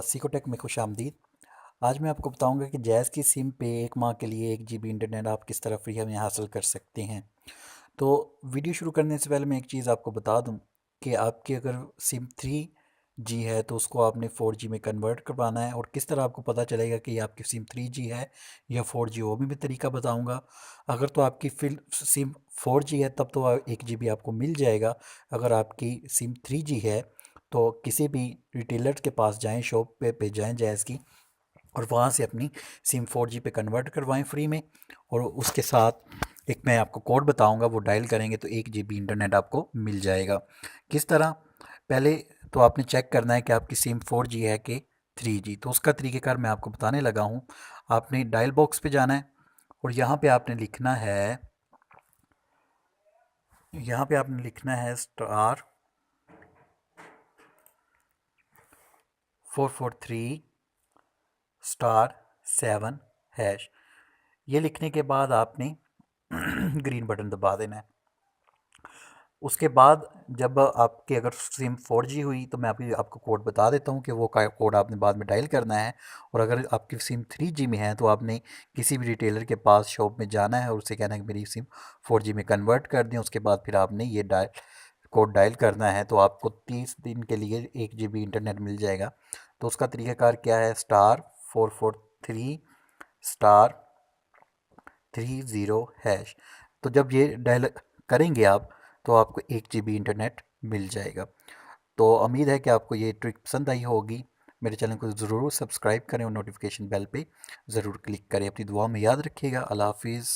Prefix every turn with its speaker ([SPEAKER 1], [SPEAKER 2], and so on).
[SPEAKER 1] सिकोटेक में खुश आमदीद। आज मैं आपको बताऊंगा कि जैज़ की सिम पे 1 माह के लिए 1 GB इंटरनेट आप किस तरह फ्री हमें हासिल कर सकते हैं। तो वीडियो शुरू करने से पहले मैं एक चीज़ आपको बता दूं कि आपकी अगर सिम 3G है तो उसको आपने 4G में कन्वर्ट करवाना है। और किस तरह आपको पता चलेगा कि ये आपकी सिम 3G है या 4G, वो भी मैं तरीका बताऊँगा। अगर तो आपकी फिल सिम 4G है तब तो 1 GB आपको मिल जाएगा। अगर आपकी सिम 3G है तो किसी भी रिटेलर के पास जाएं, शॉप पे जाएं जैज़ की, और वहाँ से अपनी सिम 4G पे कन्वर्ट करवाएं फ्री में। और उसके साथ एक मैं आपको कोड बताऊंगा, वो डायल करेंगे तो 1 GB इंटरनेट आपको मिल जाएगा। किस तरह? पहले तो आपने चेक करना है कि आपकी सिम 4G है कि 3G। तो उसका तरीक़ेकार मैं आपको बताने लगा हूँ। आपने डायल बॉक्स पे जाना है और यहाँ पे आपने लिखना है *443*7#। ये लिखने के बाद आपने ग्रीन बटन दबा देना है। उसके बाद जब आपकी अगर सिम 4G हुई तो मैं आपको कोड बता देता हूँ कि वो कोड आपने बाद में डायल करना है। और अगर आपकी सिम 3G में है तो आपने किसी भी रिटेलर के पास शॉप में जाना है और उससे कहना है कि मेरी सिम 4G में कन्वर्ट कर दें। उसके बाद फिर आपने ये कोड डायल करना है तो आपको 30 दिन के लिए 1 GB इंटरनेट मिल जाएगा। तो उसका तरीक़ाकार क्या है? *443*30#। तो जब ये डायल करेंगे आप तो आपको 1 GB इंटरनेट मिल जाएगा। तो उम्मीद है कि आपको ये ट्रिक पसंद आई होगी। मेरे चैनल को ज़रूर सब्सक्राइब करें और नोटिफिकेशन बेल पे ज़रूर क्लिक करें। अपनी दुआ में याद रखिएगा। अल्लाह हाफिज़।